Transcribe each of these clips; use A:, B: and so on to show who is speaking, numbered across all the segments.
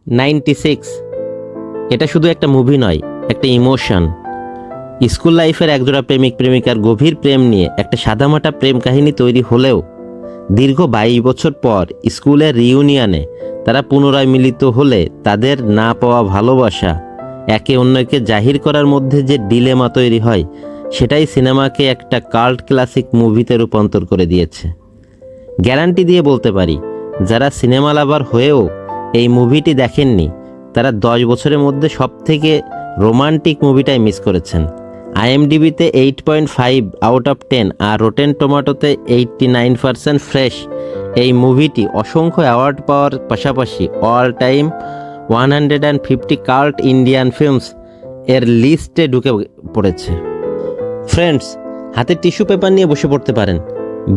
A: 96 এটা শুধু একটা মুভি নয়, একটা ইমোশন। স্কুল লাইফের একজোড়া প্রেমিক প্রেমিকার গভীর প্রেম নিয়ে একটা সাদামাটা প্রেম কাহিনী তৈরি হলেও দীর্ঘ 22 বছর পর স্কুলের রিইউনিয়নে তারা পুনরায় মিলিত হলে তাদের না পাওয়া ভালোবাসা একে অন্যকে জাহির করার মধ্যে যে ডিলেমা তৈরি হয়, সেটাই সিনেমাকে একটা কাল্ট ক্লাসিক মুভিতে রূপান্তর করে দিয়েছে। গ্যারান্টি দিয়ে বলতে পারি, যারা সিনেমা লাভার হয়েও এই মুভিটি দেখেননি তারা 10 বছরের মধ্যে সবথেকে রোমান্টিক মুভিটাই মিস করেছেন। IMDbতে 8.5 আউট অফ 10 আর রোটেন টমেটোতে 89% ফ্রেশ এই মুভিটি অসংখ্য অ্যাওয়ার্ড পাওয়ার পাশাপাশি all time 150 cult Indian films এর লিস্টে ঢুকে পড়েছে। ফ্রেন্ডস, হাতে টিস্যু পেপার নিয়ে বসে পড়তে পারেন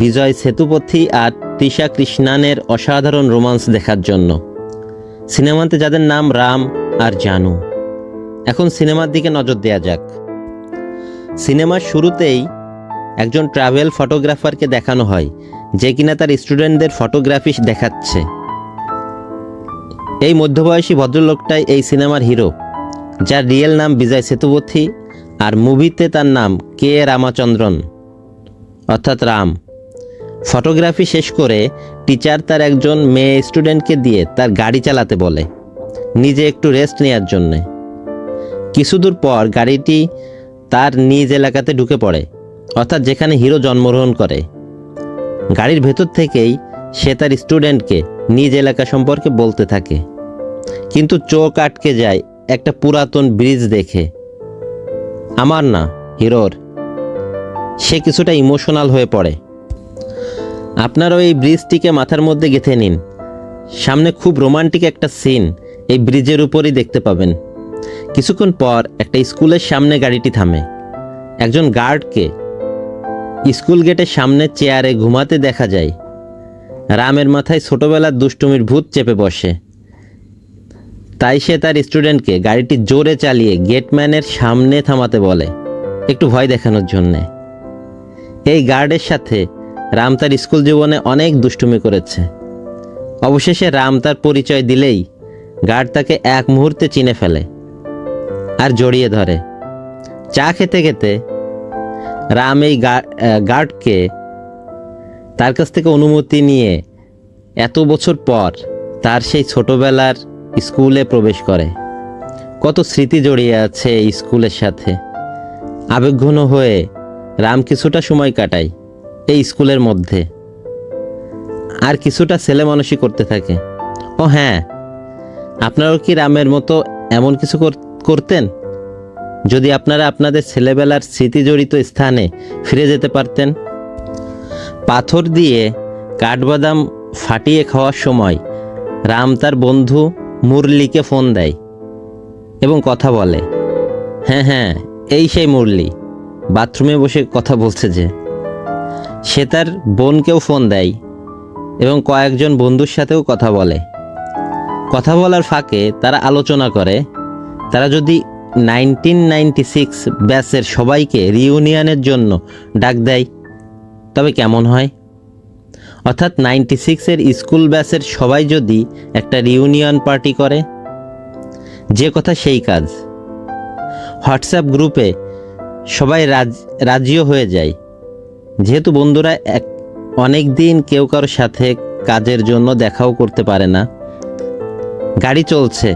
A: বিজয় সেতুপথী আর তৃষা কৃষ্ণানের অসাধারণ রোমান্স দেখার জন্য। সিনেমাতে যাদের নাম রাম আর জানু। এখন সিনেমার দিকে নজর দেওয়া যাক। সিনেমার শুরুতেই একজন ট্রাভেল ফটোগ্রাফারকে দেখানো হয়, যে কিনা তার স্টুডেন্টদের ফটোগ্রাফি দেখাচ্ছে। এই মধ্যবয়সী ভদ্রলোকটাই এই সিনেমার হিরো, যার রিয়েল নাম বিজয় সেতুপথী আর মুভিতে তার নাম কে রামাচন্দ্রন অর্থাৎ রাম। ফটোগ্রাফি শেষ করে টিচার তার একজন মেয়ে স্টুডেন্টকে দিয়ে তার গাড়ি চালাতে বলে, নিজে একটু রেস্ট নেওয়ার জন্যে। কিছু দূর পর গাড়িটি তার নিজ এলাকাতে ঢুকে পড়ে, অর্থাৎ যেখানে হিরো জন্মগ্রহণ করে। গাড়ির ভেতর থেকেই সে তার স্টুডেন্টকে নিজ এলাকা সম্পর্কে বলতে থাকে, কিন্তু চোখ আটকে যায় একটা পুরাতন ব্রিজ দেখে। আমার না, হিরোর। সে কিছুটা ইমোশনাল হয়ে পড়ে। আপনারাও এই ব্রিজটিকে মাথার মধ্যে গেঁথে নিন। সামনে খুব রোমান্টিক একটা সিন এই ব্রিজের উপরই দেখতে পাবেন। কিছুক্ষণ পর একটা স্কুলের সামনে গাড়িটি থামে। একজন গার্ডকে স্কুল গেটের সামনে চেয়ারে ঘুমাতে দেখা যায়। রামের মাথায় ছোটবেলার দুষ্টুমির ভূত চেপে বসে, তাই সে তার স্টুডেন্টকে গাড়িটি জোরে চালিয়ে গেটম্যানের সামনে থামাতে বলে, একটু ভয় দেখানোর জন্যে। এই গার্ডের সাথে রাম তার স্কুল জীবনে অনেক দুষ্টুমি করেছে। অবশেষে রাম তার পরিচয় দিলেই গার্ড তাকে এক মুহূর্তে চিনে ফেলে আর জড়িয়ে ধরে। চা খেতে খেতে রাম এই গার্ডকে তার কাছ থেকে অনুমতি নিয়ে এত বছর পর তার সেই ছোটবেলার স্কুলে প্রবেশ করে। কত স্মৃতি জড়িয়ে আছে এই স্কুলের সাথে। আবেগঘন হয়ে রাম কিছুটা সময় কাটায় এই স্কুলের মধ্যে, আর কিছুটা ছেলে মানুষই করতে থাকে। ও হ্যাঁ, আপনারাও কি রামের মতো এমন কিছু করতেন? যদি আপনারা আপনাদের ছেলেবেলার স্মৃতি জড়িত স্থানে ফিরে যেতে পারতেন। পাথর দিয়ে কাঠবাদাম ফাটিয়ে খাওয়ার সময় রাম তার বন্ধু মুরলিকে ফোন দেয় এবং কথা বলে। হ্যাঁ হ্যাঁ, এই সেই মুরলি, বাথরুমে বসে কথা বলছে যে। সে তার বোনকেও ফোন দেয় এবং কয়েকজন বন্ধুর সাথেও কথা বলে। কথা বলার ফাঁকে তারা আলোচনা করে, তারা যদি 1996 ব্যাচের সবাইকে রিইউনিয়নের জন্য ডাক দেয় তবে কেমন হয়। অর্থাৎ 96-এর স্কুল ব্যাচের সবাই যদি একটা রিইউনিয়ন পার্টি করে। যে কথা সেই কাজ। হোয়াটসঅ্যাপ গ্রুপে সবাই রাজিও হয়ে যায়, যেহেতু বন্ধুরা অনেক দিন কেউ কারোর সাথে কাজের জন্য দেখাও করতে পারে না। গাড়ি চলছে,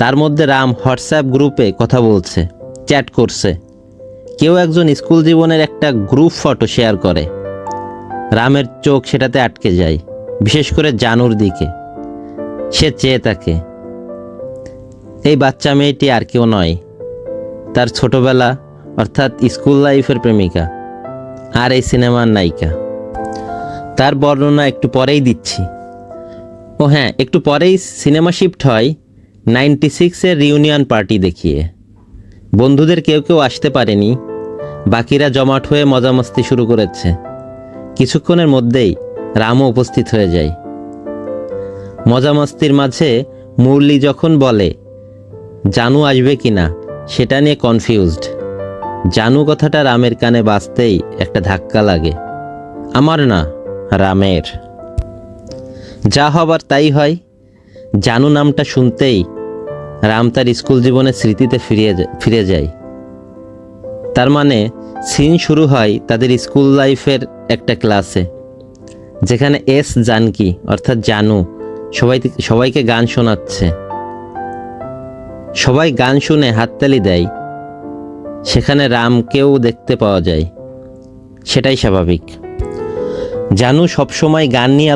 A: তার মধ্যে রাম হোয়াটসঅ্যাপ গ্রুপে কথা বলছে, চ্যাট করছে। কেউ একজন স্কুল জীবনের একটা গ্রুপ ফটো শেয়ার করে। রামের চোখ সেটাতে আটকে যায়, বিশেষ করে জানুর দিকে। সে চেয়ে থাকে। এই বাচ্চা মেয়েটি আর কেউ নয়, তার ছোটবেলা অর্থাৎ স্কুল লাইফের প্রেমিকা আর এই সিনেমার নায়িকা। তার বর্ণনা একটু পরেই দিচ্ছি। ও হ্যাঁ, একটু পরেই সিনেমা শিফট হয় 96-এর রিইউনিয়ন পার্টি দেখিয়ে। বন্ধুদের কেউ কেউ আসতে পারেনি, বাকিরা জমাট হয়ে মজামস্তি শুরু করেছে। কিছুক্ষণের মধ্যেই রামও উপস্থিত হয়ে যায়। মজামস্তির মাঝে মুরলি যখন বলে জানু আসবে কিনা সেটা নিয়ে কনফিউজড। জানু কথাটা রামের কানে বাজতেই একটা ধাক্কা লাগে। আমার না, রামের। যা হবার তাই হয়। জানু নামটা শুনতেই রাম তার স্কুল জীবনের স্মৃতিতে ফিরে যায়। তার মানে সিন শুরু হয় তাদের স্কুল লাইফের একটা ক্লাসে, যেখানে এস জানকী অর্থাৎ জানু সবাইকে গান শোনাচ্ছে। সবাই গান শুনে হাততালি দেয়। সেখানে রামকেও দেখতে পাওয়া যায়, সেটাই স্বাভাবিক। জানু সবসময় গান নিয়ে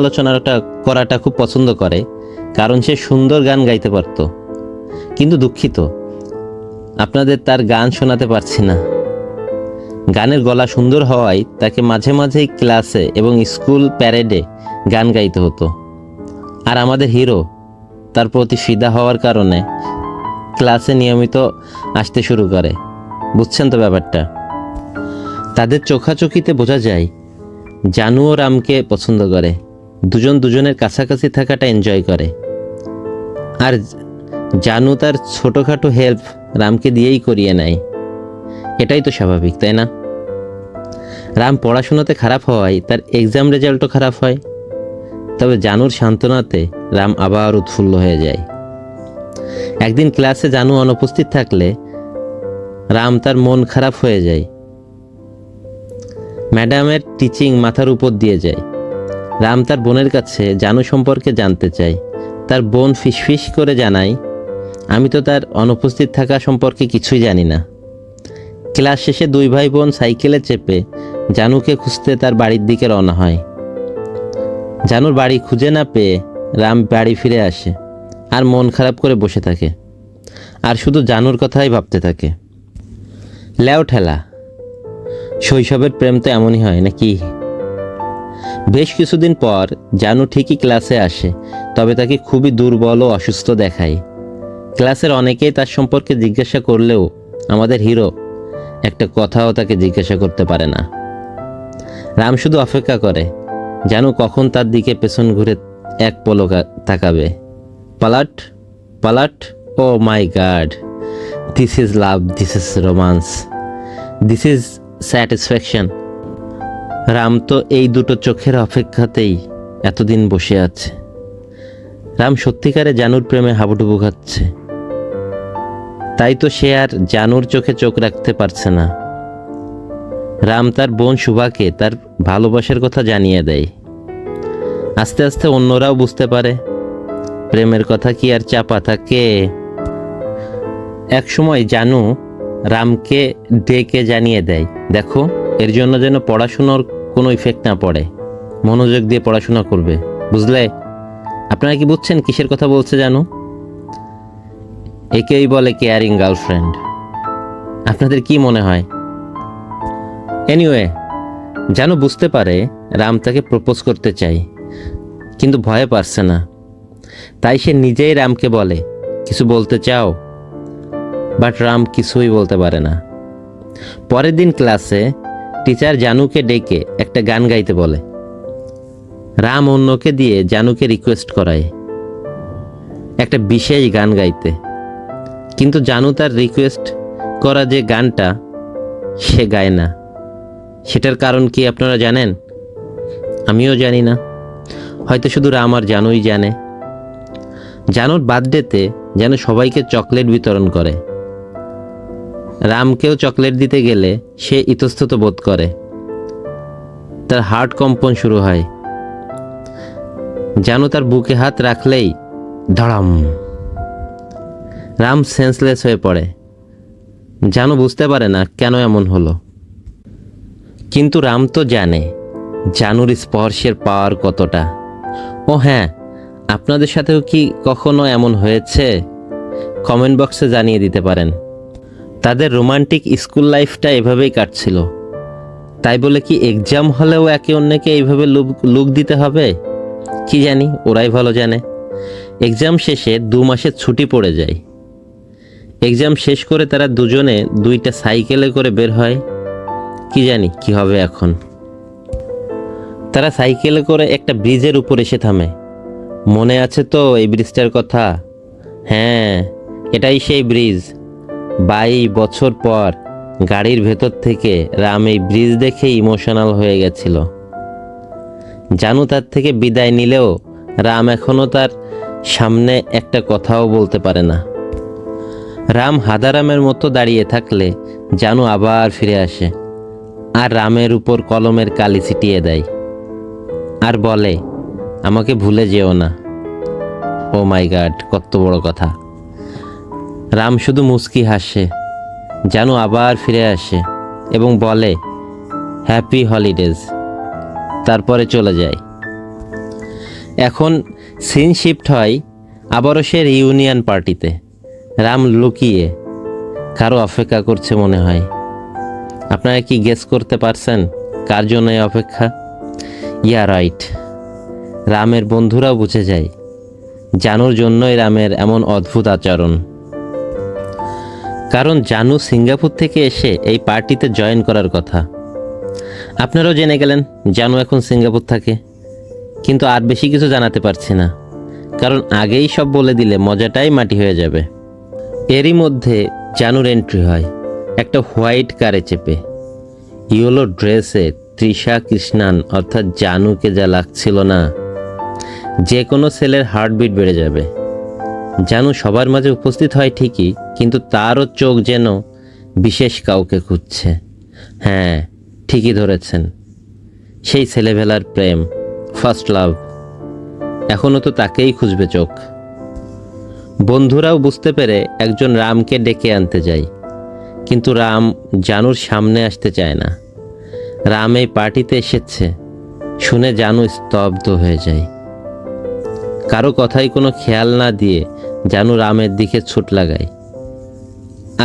A: করাটা খুব পছন্দ করে, কারণ সে সুন্দর গান গাইতে পারত। কিন্তু দুঃখিত, আপনাদের তার গান শোনাতে পারছি না। গানের গলা সুন্দর হওয়ায় তাকে মাঝে মাঝেই ক্লাসে এবং স্কুল প্যারেডে গান গাইতে হতো। আর আমাদের হিরো তার প্রতি ফিদা হওয়ার কারণে ক্লাসে নিয়মিত আসতে শুরু করে। বুঝছেন তো ব্যাপারটা? তাদের চোখাচোখিতে বোঝা যায় জানু ও রামকে পছন্দ করে, দুজনের কাছাকাছি থাকাটা এনজয় করে। আর জানু তার ছোটোখাটো হেল্প রামকে দিয়েই করিয়ে নেয়। এটাই তো স্বাভাবিক, তাই না? রাম পড়াশোনাতে খারাপ হওয়ায় তার এক্সাম রেজাল্টও খারাপ হয়। তবে জানুর সান্ত্বনাতে রাম আবার উৎফুল্ল হয়ে যায়। একদিন ক্লাসে জানু অনুপস্থিত থাকলে রাম তার মন খারাপ হয়ে যায়। ম্যাডামের টিচিং মাথার উপর দিয়ে যায়। রাম তার বোনের কাছে জানু সম্পর্কে জানতে চায়। তার বোন ফিসফিস করে জানায়, আমি তো তার অনুপস্থিত থাকা সম্পর্কে কিছুই জানি না। ক্লাস শেষে দুই ভাই বোন সাইকেলে চেপে জানুকে খুঁজতে তার বাড়ির দিকে রওনা হয়। জানুর বাড়ি খুঁজে না পেয়ে রাম বাড়ি ফিরে আসে আর মন খারাপ করে বসে থাকে, আর শুধু জানুর কথাই ভাবতে থাকে। লেও ঠেলা, শৈশবের প্রেম তো এমনই হয় নাকি? বেশ কিছুদিন পর জানু ঠিকই ক্লাসে আসে, তবে তাকে খুবই দুর্বল ও অসুস্থ দেখায়। ক্লাসের অনেকেই তার সম্পর্কে জিজ্ঞাসা করলেও আমাদের হিরো একটা কথাও তাকে জিজ্ঞাসা করতে পারে না। রাম শুধু অপেক্ষা করে জানু কখন তার দিকে পেছন ঘুরে এক পলক তাকাবে। পালাট পালাট, oh my god, this is love, this is romance, this is satisfaction. Ram তো এই দুটো চোখের অপেক্ষাতেই এতদিন বসে আছে। রাম সত্যিকারে জানুর প্রেমে হাবুডুবু খাচ্ছে। তাই তো সে আর জানুর চোখে চোখ রাখতে পারছে না। রাম তার বোন শুভাকে তার ভালোবাসার কথা জানিয়ে দেয়। আস্তে আস্তে অন্যরাও বুঝতে পারে প্রেমের কথা কি আর চাপা থাকে। এক সময় জানু রামকে ডেকে জানিয়ে দেয়, দেখো এর জন্য যেন পড়াশোনার কোনো ইফেক্ট না পড়ে, মনোযোগ দিয়ে পড়াশোনা করবে, বুঝলে? আপনারা কি বুঝছেন কিসের কথা বলছে জানু? একেই বলে কেয়ারিং গার্লফ্রেন্ড। আপনাদের কি মনে হয়? এনিওয়ে, জানু বুঝতে পারে রাম তাকে প্রপোজ করতে চায়, কিন্তু ভয়ে পারছে না। তাই সে নিজেই রামকে বলে, কিছু বলতে চাও? বাট রাম কিছুই বলতে পারে না। পরের দিন ক্লাসে টিচার জানুকে ডেকে একটা গান গাইতে বলে। রাম অন্যকে দিয়ে জানুকে রিকোয়েস্ট করায় একটা বিশেষ গান গাইতে, কিন্তু জানু তার রিকোয়েস্ট করা যে গানটা সে গায় না। সেটার কারণ কি আপনারা জানেন? আমিও জানি না, হয়তো শুধু রাম আর জানুই জানে। জানুর বার্থডেতে যেন সবাইকে চকলেট বিতরণ করে। রামকেও চকলেট দিতে গেলে সে ইতস্তত বোধ করে, তার হার্ট কম্পন শুরু হয়। জানু তার বুকে হাত রাখলেই ধড়াম, রাম সেন্সলেস হয়ে পড়ে। জানু বুঝতে পারে না কেন এমন হলো, কিন্তু রাম তো জানে জানুর স্পর্শের পাওয়ার কতটা। ও হ্যাঁ, আপনাদের সাথেও কি কখনো এমন হয়েছে? কমেন্ট বক্সে জানিয়ে দিতে পারেন। তাদের রোমান্টিক স্কুল লাইফটা এভাবেই কাটছিল। তাই বলে কি এক্সাম হলেও একে অন্যকে এইভাবে লুক দিতে হবে? কি জানি, ওরাই ভালো জানে। এক্সাম শেষে 2 মাসের ছুটি পড়ে যায়। এক্সাম শেষ করে তারা দুজনে 2টা সাইকেলে করে বের হয়। কি জানি কি হবে এখন। তারা সাইকেলে করে একটা ব্রিজের উপর এসে থামে। মনে আছে তো এই ব্রিজটার কথা? হ্যাঁ, এটাই সেই ব্রিজ। 22 বছর পর গাড়ির ভেতর থেকে রাম এই ব্রিজ দেখে ইমোশনাল হয়ে গেছিল। জানু তার থেকে বিদায় নিলেও রাম এখনও তার সামনে একটা কথাও বলতে পারে না। রাম হাদারামের মতো দাঁড়িয়ে থাকলে জানু আবার ফিরে আসে আর রামের উপর কলমের কালি ছিটিয়ে দেয় আর বলে, আমাকে ভুলে যেও না। ও মাই গড, কত বড় কথা। রাম শুধু মুচকি হাসে। জানু আবার ফিরে আসে এবং বলে, হ্যাপি হলিডেজ, তারপরে চলে যায়। এখন সিন শিফট হয় আবারও সে রিউনিয়ন পার্টিতে। রাম লুকিয়ে কারো অপেক্ষা করছে মনে হয়। আপনারা কি গেস করতে পারছেন কার জন্য এই অপেক্ষা? ইয়া রাইট, রামের বন্ধুরাও বুঝে যায় জানুর জন্যই রামের এমন অদ্ভুত আচরণ। কারণ জানু সিঙ্গাপুর থেকে এসে এই পার্টিতে জয়েন করার কথা। আপনারাও জেনে গেলেন জানু এখন সিঙ্গাপুর থাকে, কিন্তু আর বেশি কিছু জানাতে পারছি না, কারণ আগেই সব বলে দিলে মজাটাই মাটি হয়ে যাবে। এরই মধ্যে জানুর এন্ট্রি হয় একটা হোয়াইট কারে চেপে। ইয়েলো ড্রেসে তৃষা কৃষ্ণান অর্থাৎ জানুকে যা লাগছিল না, যে কোনো ছেলের হার্টবিট বেড়ে যাবে। জানু সবার মাঝে উপস্থিত হয় ঠিকই, কিন্তু তারও চোখ যেন বিশেষ কাউকে খুঁজছে। হ্যাঁ, ঠিকই ধরেছেন, সেই ছেলেবেলার প্রেম, ফার্স্ট লাভ। এখনও তো তাকেই খুঁজবে চোখ। বন্ধুরাও বুঝতে পেরে একজন রামকে ডেকে আনতে যায়, কিন্তু রাম জানুর সামনে আসতে চায় না। রাম এই পার্টিতে এসেছে শুনে জানু স্তব্ধ হয়ে যায়। কারো কথাই কোনো খেয়াল না দিয়ে জানু রামের দিকে ছুট লাগায়।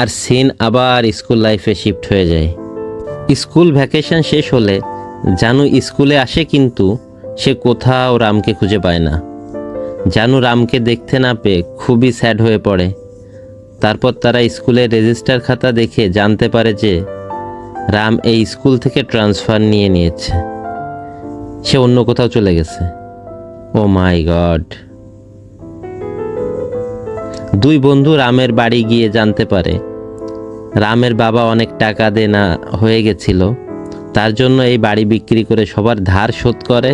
A: আর সিন আবার স্কুল লাইফে শিফট হয়ে যায়। স্কুল ভ্যাকেশন শেষ হলে জানু স্কুলে আসে, কিন্তু সে কোথাও রামকে খুঁজে পায় না। জানু রামকে দেখতে না পেয়ে খুবই স্যাড হয়ে পড়ে। তারপর তারা স্কুলের রেজিস্টার খাতা দেখে জানতে পারে যে রাম এই স্কুল থেকে ট্রান্সফার নিয়েছে। সে অন্য কোথাও চলে গেছে। ও মাই গড। দুই বন্ধু রামের বাড়ি গিয়ে জানতে পারে রামের বাবা অনেক টাকা দেনা হয়ে গেছিল, তার জন্য এই বাড়ি বিক্রি করে সবার ধার শোধ করে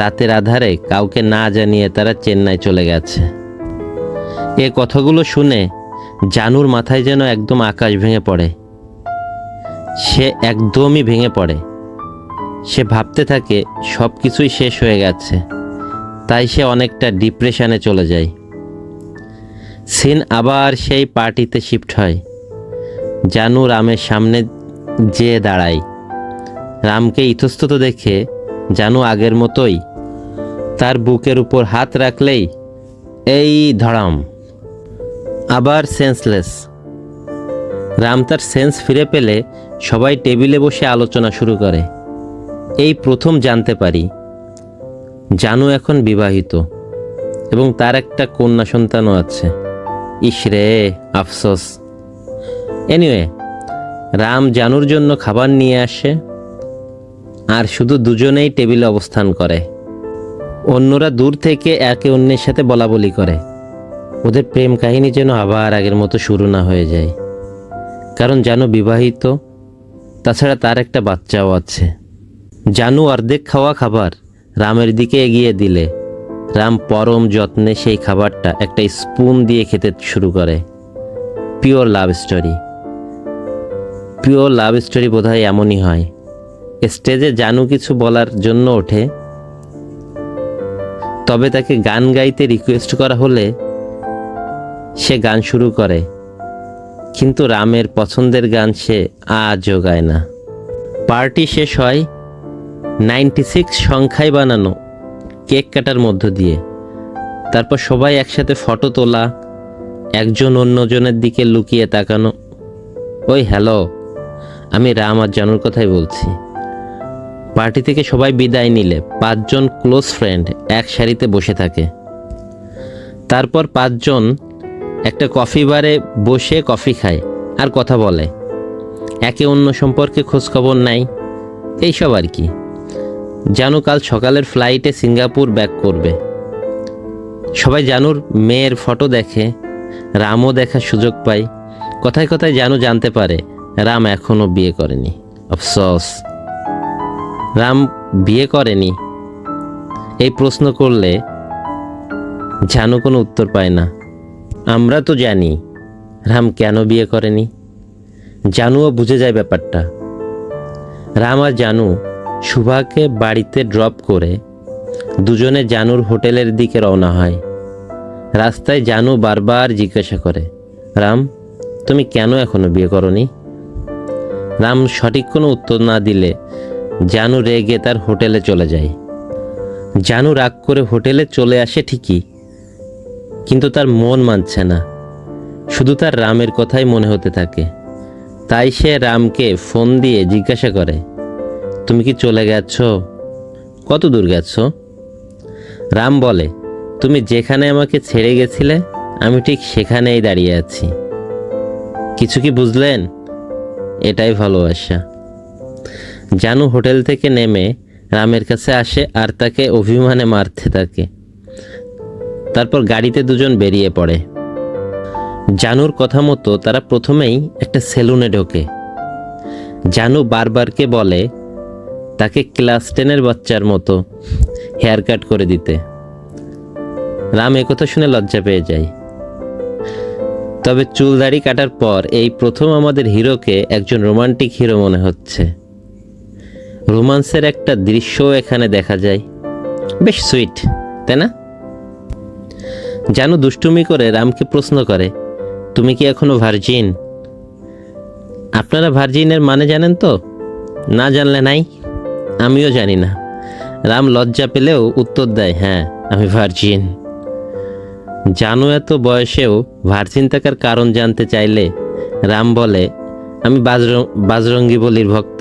A: রাতের আধারে কাউকে না জানিয়ে তারা চেন্নাই চলে গেছে। এ কথাগুলো শুনে জানুর মাথায় যেন একদম আকাশ ভেঙে পড়ে। সে একদমই ভেঙে পড়ে। সে ভাবতে থাকে সব কিছুই শেষ হয়ে গেছে, তাই সে অনেকটা ডিপ্রেশনে চলে যায়। সিন আবার সেই পার্টিতে শিফট হয়। জানু রামের সামনে যেয়ে দাঁড়ায়। রামকে ইতস্তত দেখে জানু আগের মতোই তার বুকের উপর হাত রাখলেই এই ধড়াম, আবার সেন্সলেস। রাম তার সেন্স ফিরে পেলে সবাই টেবিলে বসে আলোচনা শুরু করে। এই প্রথম জানতে পারি জানু এখন বিবাহিত এবং তার একটা কন্যা সন্তানও আছে। ইসরে, আফসোস। এনিওয়ে, রাম জানুর জন্য খাবার নিয়ে আসে আর শুধু দুজনেই টেবিলে অবস্থান করে। অন্যরা দূর থেকে একে অন্যের সাথে বলাবলি করে। ওদের প্রেম কাহিনী যেন আবার আগের মতো শুরু না হয়ে যায়, কারণ জানু বিবাহিত, তাছাড়া তার একটা বাচ্চাও আছে। জানু অর্ধেক খাওয়া খাবার রামের দিকে এগিয়ে দিলে রাম পরম যত্নে সেই খাবারটা একটা স্পুন দিয়ে খেতে শুরু করে। Pure love story. Pure love story বোধহয় এমনই হয়। স্টেজে জানু কিছু বলার জন্য ওঠে, তবে তাকে গান গাইতে রিকোয়েস্ট করা হলে সে গান শুরু করে, কিন্তু রামের পছন্দের গান সে আজও গায় না। পার্টি শেষ হয় 96 সংখ্যায় বানানো কেক কাটার মধ্য দিয়ে। তারপর সবাই একসাথে ফটো তোলা, একজন অন্যজনের দিকে লুকিয়ে তাকানো। ওই হ্যালো, আমি রাম আর জানুর কথাই বলছি। পার্টি থেকে সবাই বিদায় নিলে 5 জন ক্লোজ ফ্রেন্ড এক সারিতে বসে থাকে। তারপর 5 জন একটা কফি বারে বসে কফি খায় আর কথা বলে, একে অন্য সম্পর্কে খোঁজখবর নাই, এইসব আর কি। জানু কাল সকালের ফ্লাইটে সিঙ্গাপুর ব্যাক করবে। সবাই জানুর মেয়ের ফটো দেখে, রামও দেখার সুযোগ পায়। কথায় কথায় জানু জানতে পারে রাম এখনও বিয়ে করেনি। আফসোস, রাম বিয়ে করেনি এই প্রশ্ন করলে জানু কোনো উত্তর পায় না। আমরা তো জানি রাম কেন বিয়ে করেনি। জানুও বুঝে যায় ব্যাপারটা। রাম আর জানু শুভাকে বাড়িতে ড্রপ করে দুজনে জানুর হোটেলের দিকে রওনা হয়। রাস্তায় জানু বারবার জিজ্ঞাসা করে, রাম, তুমি কেন এখনো বিয়ে করনি? রাম সঠিক কোনো উত্তর না দিলে জানু রেগে তার হোটেলে চলে যায়। জানু রাগ করে হোটেলে চলে আসে ঠিকই, কিন্তু তার মন মানছে না। শুধু তার রামের কথাই মনে হতে থাকে। তাই সে রামকে ফোন দিয়ে জিজ্ঞাসা করে, তুমি কি চলে গেছো? কত দূর গেছো? রাম বলে, তুমি যেখানে আমাকে ছেড়ে গেছিলে আমি ঠিক সেখানেই দাঁড়িয়ে আছি। কিছু কি বুঝলেন? এটাই ভালোবাসা। জানু হোটেল থেকে নেমে রামের কাছে আসে আর তাকে অভিমানে মারতে থাকে। তারপর গাড়িতে দুজন বেরিয়ে পড়ে। জানুর কথা মতো তারা প্রথমেই একটা সেলুনে ঢোকে। জানু বারবারকে বলে তাকে ক্লাস 10-এর বাচ্চার মতো হেয়ার কাট করে দিতে। রাম একথা শুনে লজ্জা পেয়ে যায়। তবে চুল দাড়ি কাটার পর এই প্রথম আমাদের হিরোকে একজন রোমান্টিক হিরো মনে হচ্ছে। রোমান্সের একটা দৃশ্যও এখানে দেখা যায়। বেশ সুইট, তাই না? জানু দুষ্টুমি করে রামকে প্রশ্ন করে, তুমি কি এখনো ভার্জিন? আপনারা ভার্জিনের মানে জানেন তো? না জানলে নাই, আমিও জানি না। রাম লজ্জা পেলেও উত্তর দেয়, হ্যাঁ আমি ভার্জিন। জানু এত বয়সেও ভার্জিন থাকার কারণ জানতে চাইলে রাম বলে, আমি বাজরঙ্গী বলির ভক্ত।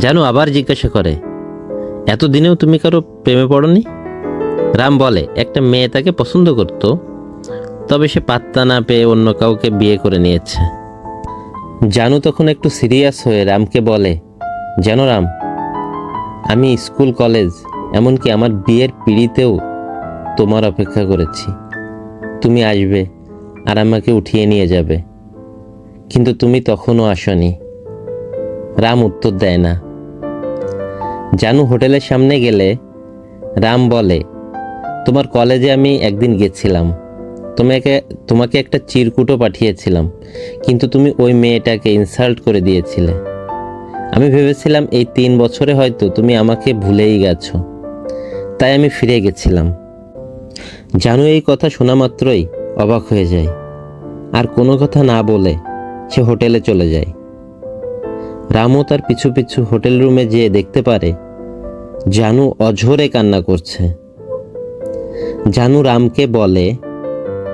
A: জানু আবার জিজ্ঞাসা করে, এতদিনেও তুমি কারো প্রেমে পড়নি? রাম বলে, একটা মেয়ে তাকে পছন্দ করত, তবে সে পাত্তা না পেয়ে অন্য কাউকে বিয়ে করে নিয়েছে। জানু তখন একটু সিরিয়াস হয়ে রামকে বলে, জানো রাম, আমি স্কুল, কলেজ, এমনকি আমার বিয়ের পিঁড়িতেও তোমার অপেক্ষা করেছি। তুমি আসবে আর আমাকে উঠিয়ে নিয়ে যাবে, কিন্তু তুমি তখনও আসনি। রাম উত্তর দেয় না। জানু হোটেলের সামনে গেলে রাম বলে, তোমার কলেজে আমি একদিন গেছিলাম, তোমাকে একটা চিরকুটও পাঠিয়েছিলাম, কিন্তু তুমি ওই মেয়েটাকে ইনসাল্ট করে দিয়েছিলে। আমি ভেবেছিলাম এই 3 বছরে হয়তো তুমি আমাকে ভুলেই গেছো, তাই আমি ফিরে গেছিলাম। জানু এই কথা শোনা মাত্রই অবাক হয়ে যায়, আর কোনো কথা না বলে সে হোটেলে চলে যায়। রামও তার পিছু পিছু হোটেল রুমে যেয়ে দেখতে পারে জানু অঝোরে কান্না করছে। জানু রামকে বলে,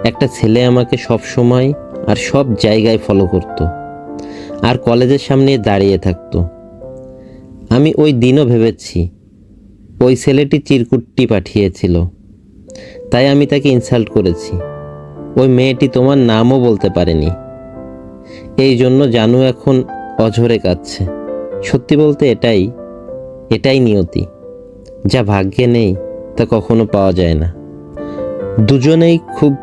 A: একটা ছেলে আমাকে সব সময় আর সব জায়গায় ফলো করত, আর কলেজের সামনে দাঁড়িয়ে থাকতো। আমি ওই দিনও ভেবেছি ওই ছেলেটি চিরকুটটি পাঠিয়েছিল, তাই আমি তাকে ইনসাল্ট করেছি। ওই মেয়েটি তোমার নামও বলতে পারেনি। এই জন্য জানু এখন অঝরে কাঁদছে। সত্যি বলতে এটাই নিয়তি। যা ভাগ্যে নেই তা কখনো পাওয়া যায় না। দুজনেই খুব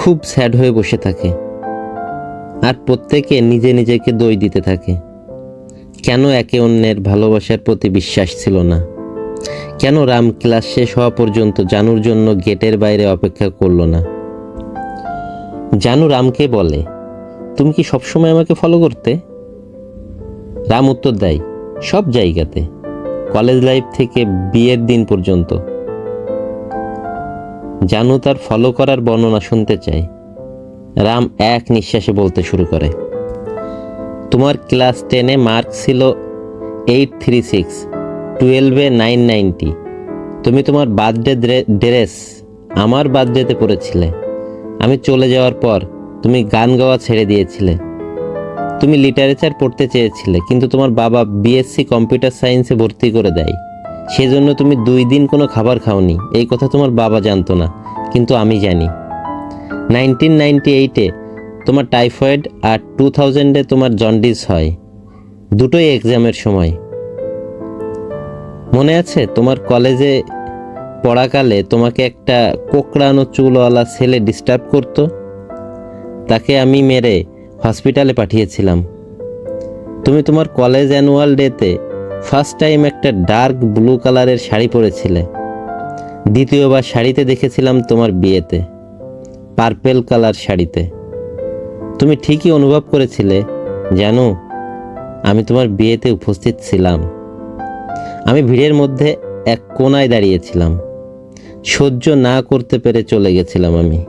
A: খুব স্যাড হয়ে বসে থাকে, আর প্রত্যেকে নিজেকে দোষ দিতে থাকে। কেন একে অন্যের ভালোবাসার প্রতি বিশ্বাস ছিল না? কেন রাম ক্লাস শেষ হওয়া পর্যন্ত জানুর জন্য গেটের বাইরে অপেক্ষা করলো না? জানু রামকে বলে, তুমি কি সবসময় আমাকে ফলো করতে? রাম উত্তর দেয়, সব জায়গাতে, কলেজ লাইফ থেকে বিয়ের দিন পর্যন্ত। জানু তার ফলো করার বর্ণনা শুনতে চায়। রাম এক নিঃশ্বাসে বলতে শুরু করে, তোমার ক্লাস 10-এ মার্ক ছিল 836, 12-এ 990। তুমি তোমার বার্থডে ড্রেস আমার বার্থডেতে পরেছিলে। আমি চলে যাওয়ার পর তুমি গান গাওয়া ছেড়ে দিয়েছিলে। তুমি লিটারেচার পড়তে চেয়েছিলে, কিন্তু তোমার বাবা বিএসসি কম্পিউটার সায়েন্সে ভর্তি করে দেয়। সেজন্য তুমি 2 দিন কোনো খাবার খাওনি। এই কথা তোমার বাবা জানতো না, কিন্তু আমি জানি। 1998-এ তোমার টাইফয়েড আর 2000-এ তোমার জন্ডিস হয়, দুটোই এক্সামের সময়। মনে আছে তোমার কলেজে পড়াকালে তোমাকে একটা কোকড়ানো চুলওয়ালা ছেলে ডিস্টার্ব করতো? তাকে আমি মেরে হসপিটালে পাঠিয়েছিলাম। তুমি তোমার কলেজ অ্যানুয়াল ডেতে ফার্স্ট টাইম একটা ডার্ক ব্লু কালারের শাড়ি পরেছিলে। দ্বিতীয়বার শাড়িতে দেখেছিলাম তোমার বিয়েতে, পার্পেল কালার শাড়িতে। তুমি ঠিকই অনুভব করেছিলে, জানো আমি তোমার বিয়েতে উপস্থিত ছিলাম। আমি ভিড়ের মধ্যে এক কোনায় দাঁড়িয়েছিলাম, সহ্য না করতে পেরে চলে গেছিলাম আমি।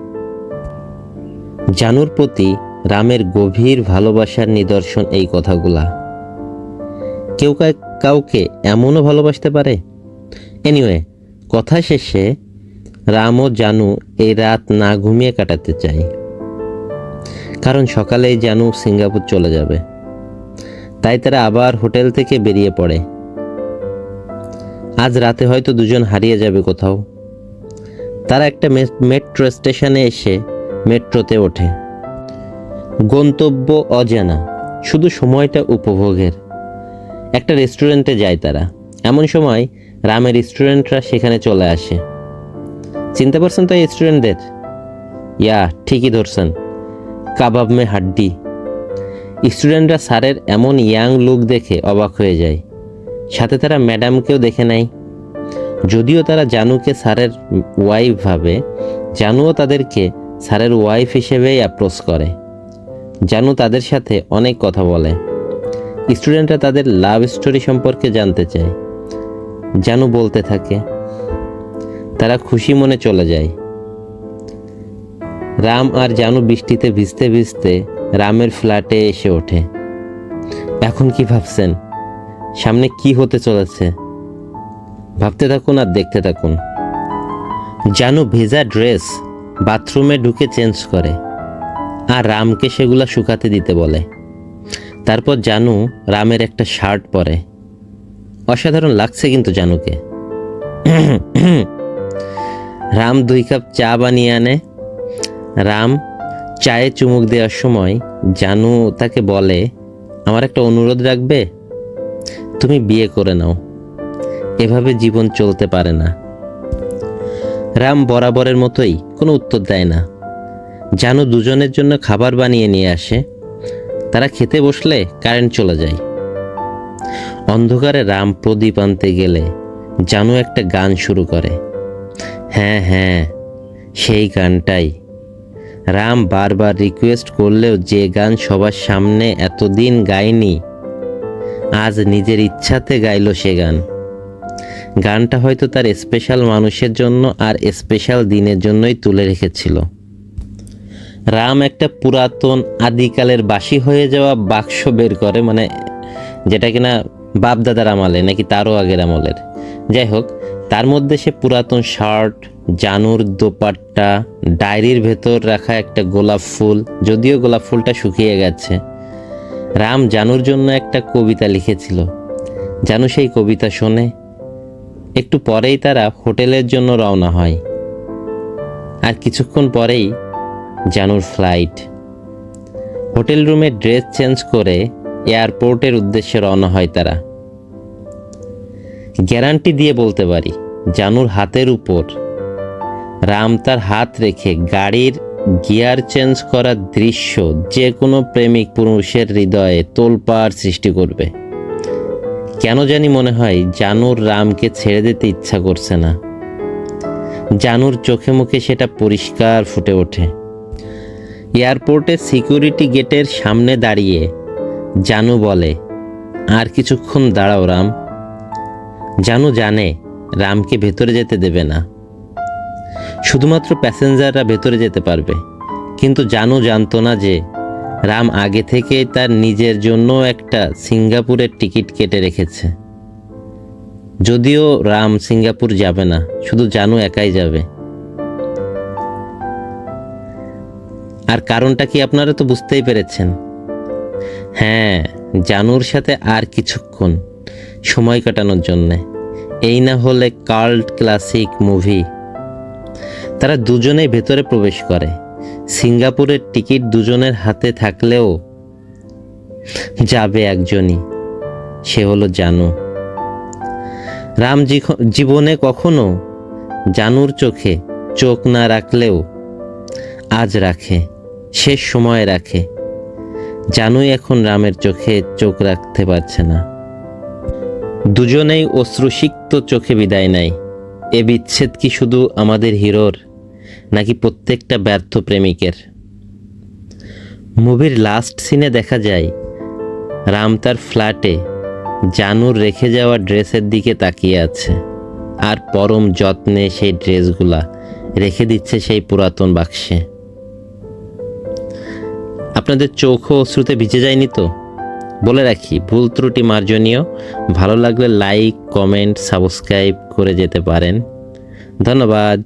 A: জানুর প্রতি রামের গভীর ভালোবাসার নিদর্শন এই কথাগুলা। কেউ কাউকে এমনও ভালোবাসতে পারে? এনিওয়ে, কথা শেষে রাম ও জানু এই রাত না ঘুমিয়ে কাটাতে চায়, কারণ সকালেই জানু সিঙ্গাপুর চলে যাবে। তাই তারা আবার হোটেল থেকে বেরিয়ে পড়ে। আজ রাতে হয়তো দুজন হারিয়ে যাবে কোথাও। তারা একটা মেট্রো স্টেশনে এসে মেট্রোতে ওঠে। গন্তব্য অজানা, শুধু সময়টা উপভোগের। একটা রেস্টুরেন্টে যায় তারা। এমন সময় রামের স্টুডেন্টরা সেখানে চলে আসে। চিনতে পারছেন তো এই স্টুডেন্টদের? ইয়া, ঠিকই ধরছেন, কাবাব মে হাড্ডি। স্টুডেন্টরা স্যারের এমন ইয়াং লুক দেখে অবাক হয়ে যায়। সাথে তারা ম্যাডামকেও দেখে নেয়। যদিও তারা জানুকে স্যারের ওয়াইফ ভাবে, জানুও তাদেরকে স্যারের ওয়াইফ হিসেবেই অ্যাপ্রোচ করে। জানু তাদের সাথে অনেক কথা বলে। স্টুডেন্টরা তাদের লাভ স্টোরি সম্পর্কে জানতে চায়। জানু বলতে থাকে। তারা খুশি মনে চলে যায়। রাম আর জানু বৃষ্টিতে ভিজতে ভিজতে রামের ফ্ল্যাটে এসে ওঠে। এখন কি ভাবছেন? সামনে কি হতে চলেছে? ভাবতে থাকুন আর দেখতে থাকুন। জানু ভেজা ড্রেস বাথরুমে ঢুকে চেঞ্জ করে আর রামকে সেগুলা শুকাতে দিতে বলে। তারপর জানু রামের একটা শার্ট পরে। অসাধারণ লাগছে কিন্তু জানুকে। রাম 2 কাপ চা বানিয়ে আনে। রাম চায়ে চুমুক দেওয়ার সময় জানু তাকে বলে, আমার একটা অনুরোধ রাখবে? তুমি বিয়ে করে নাও, এভাবে জীবন চলতে পারে না। রাম বরাবরের মতোই কোনো উত্তর দেয় না। জানু দুজনের জন্য খাবার বানিয়ে নিয়ে আসে। তারা খেতে বসলে কারেন্ট চলে যায়। অন্ধকারে রাম প্রদীপ আনতে গেলে জানু একটা গান শুরু করে। হ্যাঁ হ্যাঁ, সেই গানটাই। রাম বারবার রিকোয়েস্ট করলেও যে গান সবার সামনে এতদিন গায়নি, আজ নিজের ইচ্ছাতে গাইল সে গান। গানটা হয়তো তার স্পেশাল মানুষের জন্য আর স্পেশাল দিনের জন্যই তুলে রেখেছিল। রাম একটা পুরাতন আদিকালের বাসি হয়ে যাওয়া বাক্স বের করে, মানে যেটা কিনা বাপদাদার আমলে নাকি তারও আগের আমলের, যাই হোক, তার মধ্যে সে পুরাতন শার্ট, জানুর দোপাট্টা, ডায়েরির ভেতর রাখা একটা গোলাপ ফুল, যদিও গোলাপ ফুলটা শুকিয়ে গেছে। রাম জানুর জন্য একটা কবিতা লিখেছিল। জানু সেই কবিতা শোনে। একটু পরেই তারা হোটেলের জন্য রওনা হয়। আর কিছুক্ষণ পরেই জানুর ফ্লাইট। হোটেল রুমে ড্রেস চেঞ্জ করে এয়ারপোর্টের উদ্দেশ্যে রওনা হয় তারা। গ্যারান্টি দিয়ে বলতে পারি, জানুর হাতের উপর রাম তার হাত রেখে গাড়ির গিয়ার চেঞ্জ করার দৃশ্য যে কোনো প্রেমিক পুরুষের হৃদয়ে তোলপাড় সৃষ্টি করবে। কেন জানি মনে হয় জানুর রামকে ছেড়ে দিতে ইচ্ছা করছে না। জানুর চোখে মুখে সেটা পরিষ্কার ফুটে ওঠে। এয়ারপোর্টের সিকিউরিটি গেটের সামনে দাঁড়িয়ে জানু বলে, আর কিছুক্ষণ দাঁড়াও রাম। জানু জানে রামকে ভেতরে যেতে দেবে না, শুধুমাত্র প্যাসেঞ্জাররা ভেতরে যেতে পারবে। কিন্তু জানু জানতো না যে রাম আগে থেকেই তার নিজের জন্য একটা সিঙ্গাপুরের টিকিট কেটে রেখেছে। যদিও রাম সিঙ্গাপুর যাবে না, শুধু জানু একাই যাবে। আর কারণটা কি আপনারা তো বুঝতেই পেরেছেন। হ্যাঁ, জানুর সাথে আর কিছুক্ষণ সময় কাটানোর জন্যে। এই না হলে কাল্ট ক্লাসিক মুভি। তারা দুজনেই ভেতরে প্রবেশ করে। সিঙ্গাপুরের টিকিট দুজনের হাতে থাকলেও যাবে একজনই, সে হলো জানু। রাম জীবনে কখনো জানুর চোখে চোখ না রাখলেও আজ রাখে, শেষ সময় রাখে। জানুই এখন রামের চোখে চোখ রাখতে পারছে না। দুজনেই অশ্রুসিক্ত চোখে বিদায় নেয়। এ বিচ্ছেদ কি শুধু আমাদের হিরোর, নাকি প্রত্যেকটা ব্যর্থ প্রেমিকের? মুভির লাস্ট সিনে দেখা যায় রাম তার ফ্ল্যাটে জানুর রেখে যাওয়া ড্রেসের দিকে তাকিয়ে আছে, আর পরম যত্নে সেই ড্রেসগুলা রেখে দিচ্ছে সেই পুরাতন বাক্সে। আপনাদের চোখও অশ্রুতে ভিজে যায়নি তো? বলে রাখি, ভুল ত্রুটি মার্জনীয়। ভালো লাগলে লাইক, কমেন্ট, সাবস্ক্রাইব করে যেতে পারেন। ধন্যবাদ।